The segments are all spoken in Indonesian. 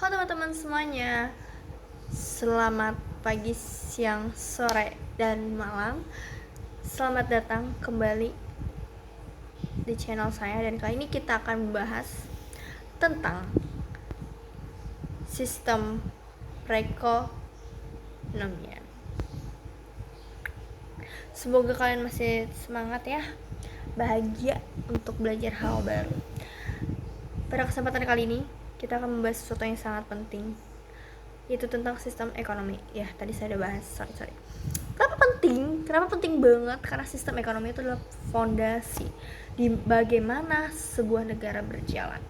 Halo teman-teman semuanya, selamat pagi, siang, sore, dan malam. Selamat datang kembali di channel saya. Dan kali ini kita akan membahas tentang sistem perekonomian. Semoga kalian masih semangat ya, bahagia untuk belajar hal baru. Pada kesempatan kali ini kita akan membahas sesuatu yang sangat penting, yaitu tentang sistem ekonomi. Ya, tadi saya udah bahas, sorry. Kenapa penting banget? Karena sistem ekonomi itu adalah fondasi di bagaimana sebuah negara berjalan.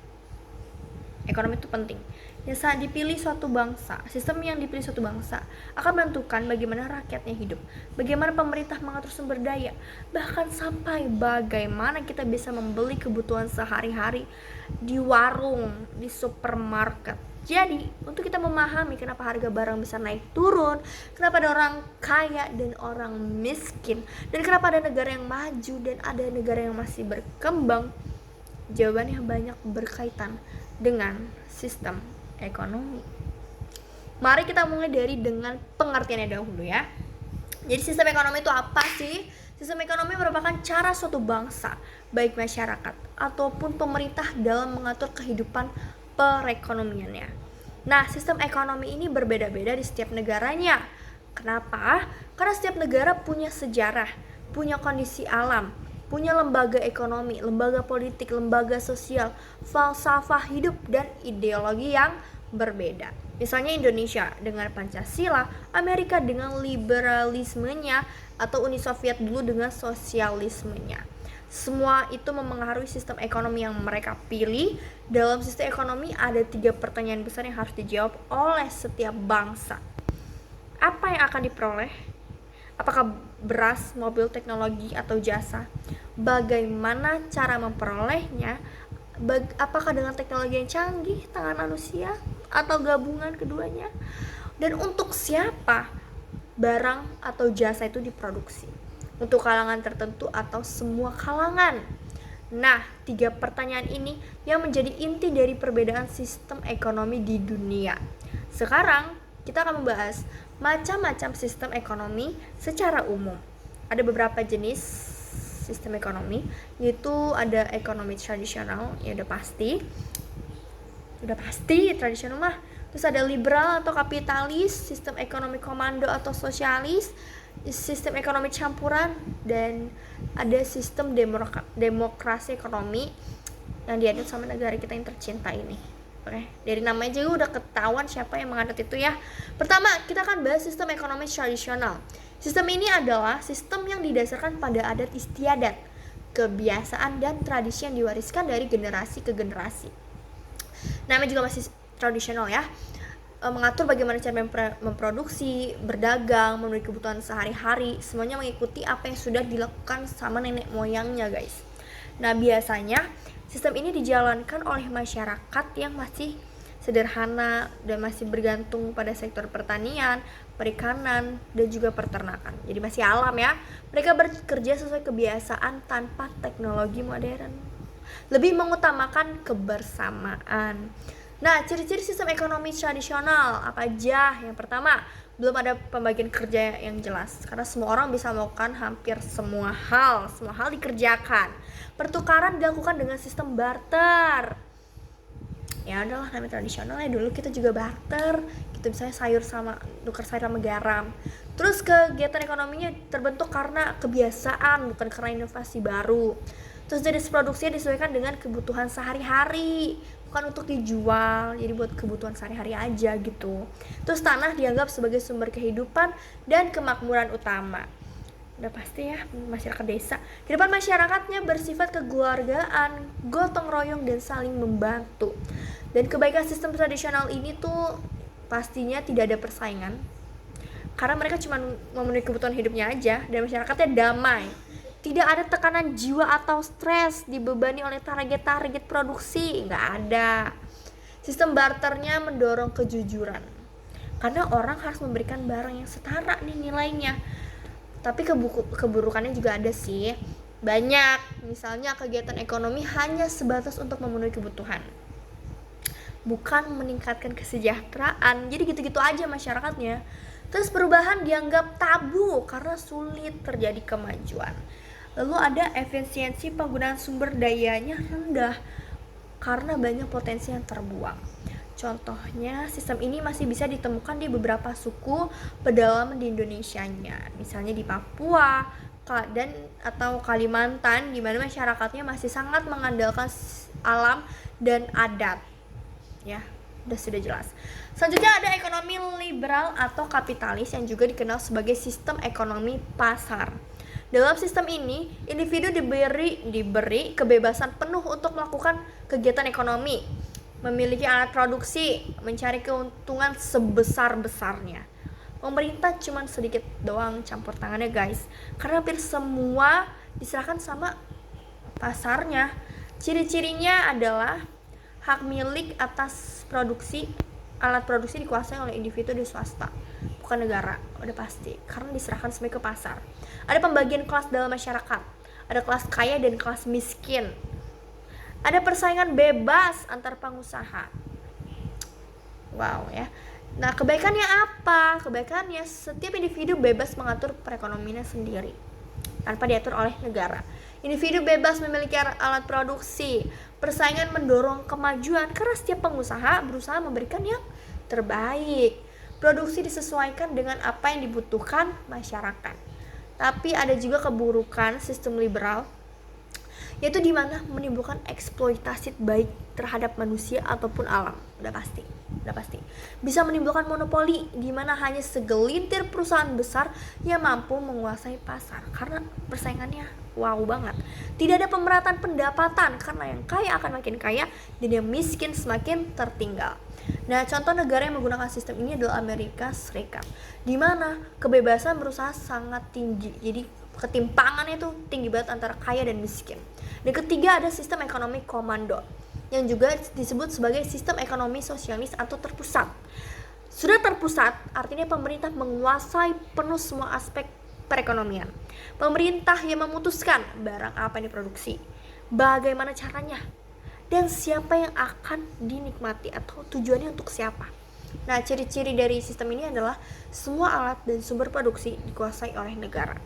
Ekonomi itu penting. Ya, saat dipilih suatu bangsa, sistem yang dipilih suatu bangsa akan menentukan bagaimana rakyatnya hidup, bagaimana pemerintah mengatur sumber daya, bahkan sampai bagaimana kita bisa membeli kebutuhan sehari-hari di warung, di supermarket. Jadi, untuk kita memahami kenapa harga barang bisa naik turun, kenapa ada orang kaya dan orang miskin, dan kenapa ada negara yang maju dan ada negara yang masih berkembang, jawabannya banyak berkaitan dengan sistem ekonomi. Mari kita mulai dengan pengertiannya dahulu ya. Jadi sistem ekonomi itu apa sih? Sistem ekonomi merupakan cara suatu bangsa, baik masyarakat ataupun pemerintah dalam mengatur kehidupan perekonomiannya. Nah, sistem ekonomi ini berbeda-beda di setiap negaranya. Kenapa? Karena setiap negara punya sejarah, punya kondisi alam, punya lembaga ekonomi, lembaga politik, lembaga sosial, falsafah hidup, dan ideologi yang berbeda. Misalnya Indonesia dengan Pancasila, Amerika dengan liberalismenya, atau Uni Soviet dulu dengan sosialismenya. Semua itu memengaruhi sistem ekonomi yang mereka pilih. Dalam sistem ekonomi ada 3 pertanyaan besar yang harus dijawab oleh setiap bangsa. Apa yang akan diperoleh? Apakah beras, mobil, teknologi, atau jasa? Bagaimana cara memperolehnya? Apakah dengan teknologi yang canggih, tangan manusia, atau gabungan keduanya? Dan untuk siapa barang atau jasa itu diproduksi? Untuk kalangan tertentu atau semua kalangan? Nah, 3 pertanyaan ini yang menjadi inti dari perbedaan sistem ekonomi di dunia. Sekarang kita akan membahas macam-macam sistem ekonomi secara umum. Ada beberapa jenis sistem ekonomi, yaitu ada ekonomi tradisional, ya udah pasti tradisional mah. Terus ada liberal atau kapitalis, sistem ekonomi komando atau sosialis, sistem ekonomi campuran, dan ada sistem demokrasi ekonomi yang dianut sama negara kita yang tercinta ini. Oke, dari namanya juga udah ketahuan siapa yang menganut itu ya. Pertama, kita akan bahas sistem ekonomi tradisional. Sistem ini adalah sistem yang didasarkan pada adat istiadat, kebiasaan, dan tradisi yang diwariskan dari generasi ke generasi. Namanya juga masih tradisional ya. Mengatur bagaimana cara memproduksi, berdagang, memenuhi kebutuhan sehari-hari, semuanya mengikuti apa yang sudah dilakukan sama nenek moyangnya, guys. Nah, biasanya sistem ini dijalankan oleh masyarakat yang masih sederhana dan masih bergantung pada sektor pertanian, perikanan, dan juga peternakan. Jadi masih alam ya. Mereka bekerja sesuai kebiasaan tanpa teknologi modern. Lebih mengutamakan kebersamaan. Nah, ciri-ciri sistem ekonomi tradisional apa aja? Yang pertama, belum ada pembagian kerja yang jelas, karena semua orang bisa melakukan hampir semua hal dikerjakan. Pertukaran dilakukan dengan sistem barter. Ya adalah namanya tradisional ya, dulu kita juga barter gitu, misalnya tukar sayur sama garam. Terus kegiatan ekonominya terbentuk karena kebiasaan, bukan karena inovasi baru. Terus jenis produksinya disesuaikan dengan kebutuhan sehari-hari, bukan untuk dijual, jadi buat kebutuhan sehari-hari aja gitu. Terus tanah dianggap sebagai sumber kehidupan dan kemakmuran utama. Udah pasti ya, masyarakat desa. Kehidupan masyarakatnya bersifat kekeluargaan, gotong royong, dan saling membantu. Dan kebaikan sistem tradisional ini tuh pastinya tidak ada persaingan, karena mereka cuma memenuhi kebutuhan hidupnya aja, dan masyarakatnya damai. Tidak ada tekanan jiwa atau stres dibebani oleh target produksi, nggak ada. Sistem barternya mendorong kejujuran, karena orang harus memberikan barang yang setara nih nilainya. Tapi keburukannya juga ada sih, banyak. Misalnya kegiatan ekonomi hanya sebatas untuk memenuhi kebutuhan. bukan meningkatkan kesejahteraan. Jadi gitu-gitu aja masyarakatnya. Terus perubahan dianggap tabu karena sulit terjadi kemajuan. Lalu ada efisiensi penggunaan sumber dayanya rendah karena banyak potensi yang terbuang. Contohnya, sistem ini masih bisa ditemukan di beberapa suku pedalaman di Indonesianya, misalnya di Papua dan atau Kalimantan, di mana masyarakatnya masih sangat mengandalkan alam dan adat. Ya, sudah jelas. Selanjutnya ada ekonomi liberal atau kapitalis yang juga dikenal sebagai sistem ekonomi pasar. Dalam sistem ini, individu diberi kebebasan penuh untuk melakukan kegiatan ekonomi, memiliki alat produksi, mencari keuntungan sebesar-besarnya. Pemerintah cuma sedikit doang campur tangannya guys, karena hampir semua diserahkan sama pasarnya. Ciri-cirinya adalah hak milik atas alat produksi dikuasai oleh individu di swasta, bukan negara, udah pasti, karena diserahkan semuanya ke pasar. Ada pembagian kelas dalam masyarakat, ada kelas kaya dan kelas miskin. Ada persaingan bebas antar pengusaha. Wow ya. Nah, kebaikannya apa? Kebaikannya setiap individu bebas mengatur perekonomiannya sendiri tanpa diatur oleh negara. Individu bebas memiliki alat produksi. Persaingan mendorong kemajuan karena setiap pengusaha berusaha memberikan yang terbaik. Produksi disesuaikan dengan apa yang dibutuhkan masyarakat. Tapi ada juga keburukan sistem liberal, yaitu di mana menimbulkan eksploitasi baik terhadap manusia ataupun alam. Udah pasti. Bisa menimbulkan monopoli di mana hanya segelintir perusahaan besar yang mampu menguasai pasar karena persaingannya wow banget. Tidak ada pemerataan pendapatan karena yang kaya akan makin kaya dan yang miskin semakin tertinggal. Nah, contoh negara yang menggunakan sistem ini adalah Amerika Serikat, di mana kebebasan berusaha sangat tinggi. Jadi ketimpangannya itu tinggi banget antara kaya dan miskin. Dan ketiga ada sistem ekonomi komando, yang juga disebut sebagai sistem ekonomi sosialis atau terpusat. Sudah terpusat artinya pemerintah menguasai penuh semua aspek perekonomian. Pemerintah yang memutuskan barang apa yang diproduksi, bagaimana caranya, dan siapa yang akan dinikmati atau tujuannya untuk siapa. Nah, ciri-ciri dari sistem ini adalah semua alat dan sumber produksi dikuasai oleh negara.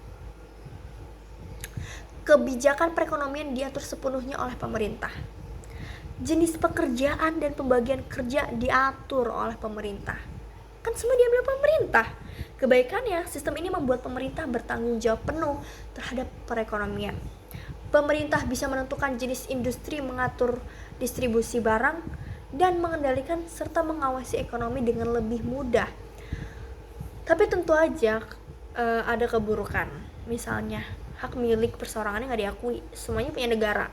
Kebijakan perekonomian diatur sepenuhnya oleh pemerintah. Jenis pekerjaan dan pembagian kerja diatur oleh pemerintah. Kan semua diambil pemerintah. Kebaikannya, sistem ini membuat pemerintah bertanggung jawab penuh terhadap perekonomian. Pemerintah bisa menentukan jenis industri, mengatur distribusi barang, dan mengendalikan serta mengawasi ekonomi dengan lebih mudah. Tapi tentu aja ada keburukan. Misalnya, hak milik perseorangannya nggak diakui, semuanya punya negara.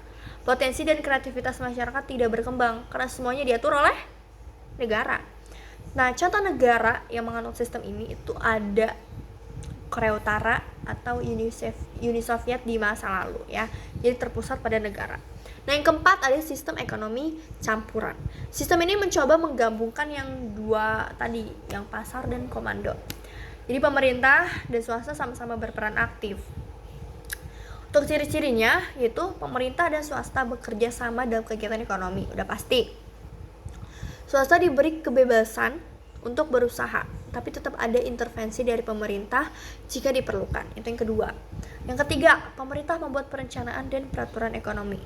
Potensi dan kreativitas masyarakat tidak berkembang karena semuanya diatur oleh negara. Nah, contoh negara yang menganut sistem ini itu ada Korea Utara atau Uni Soviet di masa lalu ya. Jadi terpusat pada negara. Nah, yang keempat ada sistem ekonomi campuran. Sistem ini mencoba menggabungkan yang dua tadi, yang pasar dan komando. Jadi pemerintah dan swasta sama-sama berperan aktif. Untuk ciri-cirinya yaitu pemerintah dan swasta bekerja sama dalam kegiatan ekonomi, udah pasti. Swasta diberi kebebasan untuk berusaha, tapi tetap ada intervensi dari pemerintah jika diperlukan. Itu yang kedua. Yang ketiga, pemerintah membuat perencanaan dan peraturan ekonomi.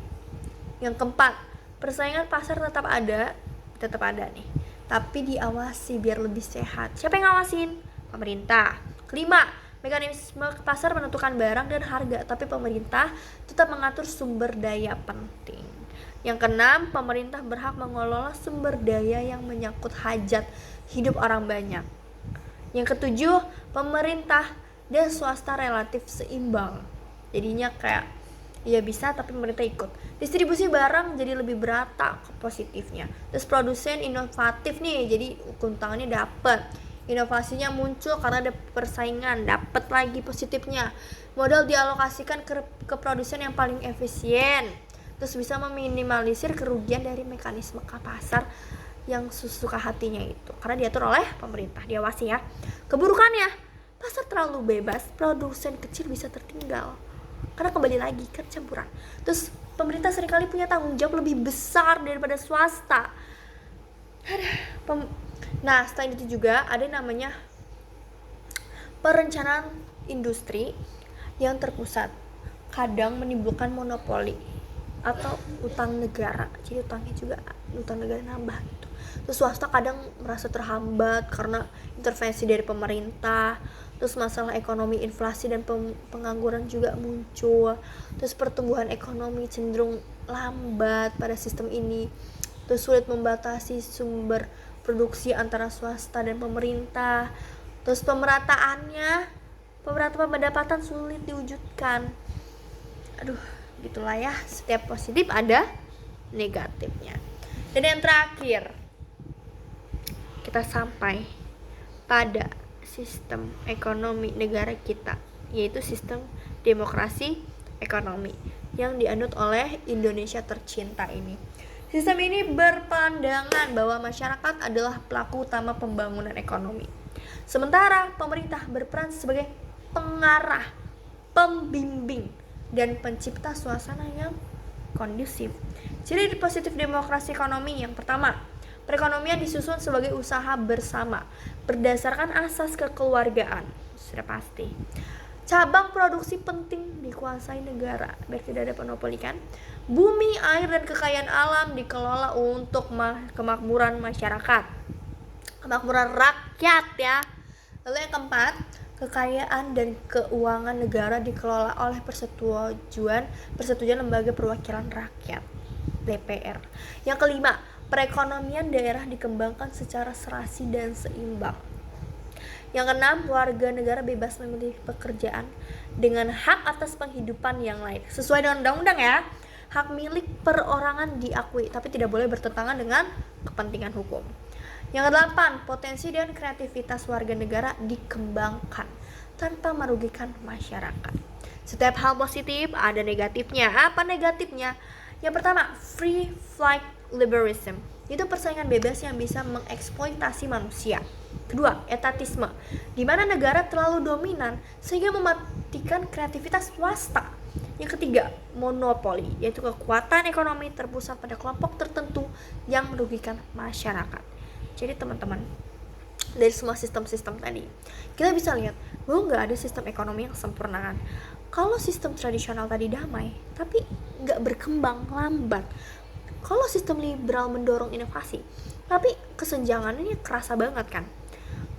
Yang keempat, persaingan pasar tetap ada nih, tapi diawasi biar lebih sehat. Siapa yang ngawasin? Pemerintah. Kelima, mekanisme pasar menentukan barang dan harga, tapi pemerintah tetap mengatur sumber daya penting. Yang keenam, pemerintah berhak mengelola sumber daya yang menyangkut hajat hidup orang banyak. Yang ketujuh, pemerintah dan swasta relatif seimbang. Jadinya kayak ya bisa tapi pemerintah ikut. Distribusi barang jadi lebih berata ke positifnya. Terus produsen inovatif nih, jadi keuntungannya dapat. Inovasinya muncul karena ada persaingan, dapat lagi positifnya. Modal dialokasikan ke produsen yang paling efisien. Terus bisa meminimalisir kerugian dari mekanisme pasar yang sesuka hatinya itu, karena diatur oleh pemerintah, diawasi ya. Keburukannya, pasar terlalu bebas, produsen kecil bisa tertinggal karena kembali lagi kan campuran. Terus pemerintah seringkali punya tanggung jawab lebih besar daripada swasta. Nah, selain itu juga ada namanya perencanaan industri yang terpusat, kadang menimbulkan monopoli atau utang negara. Jadi utang negara nambah gitu. Terus swasta kadang merasa terhambat karena intervensi dari pemerintah. Terus masalah ekonomi, inflasi dan pengangguran juga muncul. Terus pertumbuhan ekonomi cenderung lambat pada sistem ini. Terus sulit membatasi sumber produksi antara swasta dan pemerintah. Terus pemerataan pendapatan sulit diwujudkan. Aduh, gitulah ya, setiap positif ada negatifnya. Dan yang terakhir, kita sampai pada sistem ekonomi negara kita, yaitu sistem demokrasi ekonomi yang dianut oleh Indonesia tercinta ini. Sistem ini berpandangan bahwa masyarakat adalah pelaku utama pembangunan ekonomi, sementara pemerintah berperan sebagai pengarah, pembimbing, dan pencipta suasana yang kondusif. Ciri positif demokrasi ekonomi yang pertama, perekonomian disusun sebagai usaha bersama berdasarkan asas kekeluargaan. Sudah pasti. Cabang produksi penting dikuasai negara biar tidak ada monopoli kan. Bumi, air, dan kekayaan alam dikelola untuk kemakmuran masyarakat, kemakmuran rakyat ya. Lalu yang keempat, kekayaan dan keuangan negara dikelola oleh persetujuan lembaga perwakilan rakyat DPR. Yang kelima, perekonomian daerah dikembangkan secara serasi dan seimbang. Yang keenam, warga negara bebas memilih pekerjaan dengan hak atas penghidupan yang lain sesuai dengan undang-undang ya. Hak milik perorangan diakui tapi tidak boleh bertentangan dengan kepentingan hukum. Yang kedelapan, potensi dan kreativitas warga negara dikembangkan tanpa merugikan masyarakat. Setiap hal positif ada negatifnya. Apa negatifnya? Yang pertama, free flight liberalism. Itu persaingan bebas yang bisa mengeksploitasi manusia. Kedua, etatisme, di mana negara terlalu dominan sehingga mematikan kreativitas swasta. Yang ketiga, monopoli, yaitu kekuatan ekonomi terpusat pada kelompok tertentu yang merugikan masyarakat. Jadi teman-teman, dari semua sistem-sistem tadi, kita bisa lihat bahwa nggak ada sistem ekonomi yang sempurna kan. Kalau sistem tradisional tadi damai, tapi nggak berkembang, lambat. Kalau sistem liberal mendorong inovasi, tapi kesenjangannya kerasa banget kan.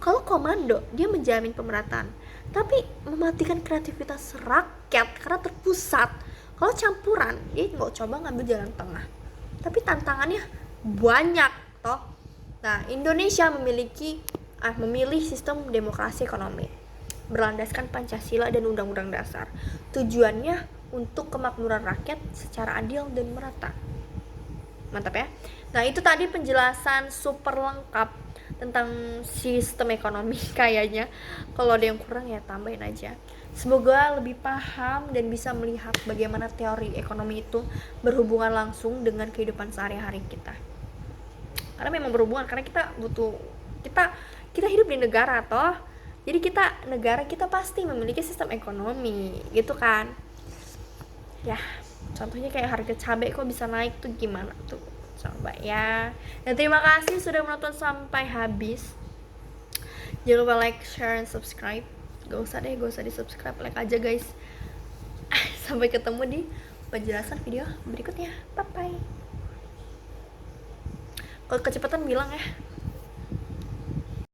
Kalau komando, dia menjamin pemerataan, tapi mematikan kreativitas rakyat karena terpusat. Kalau campuran, dia nggak coba ngambil jalan tengah, tapi tantangannya banyak toh. Nah, Indonesia memilih sistem demokrasi ekonomi berlandaskan Pancasila dan Undang-Undang Dasar. Tujuannya untuk kemakmuran rakyat secara adil dan merata. Mantap ya. Nah, itu tadi penjelasan super lengkap tentang sistem ekonomi kayaknya. Kalau ada yang kurang ya tambahin aja. Semoga lebih paham dan bisa melihat bagaimana teori ekonomi itu berhubungan langsung dengan kehidupan sehari-hari kita. Karena memang berhubungan, karena kita hidup di negara toh. Jadi negara kita pasti memiliki sistem ekonomi gitu kan. Ya, contohnya kayak harga cabai kok bisa naik tuh gimana tuh, coba ya. Dan terima kasih sudah menonton sampai habis. Jangan lupa like, share, and subscribe. Gak usah di subscribe, like aja guys. Sampai ketemu di penjelasan video berikutnya. Bye bye. Kalau kecepatan bilang ya.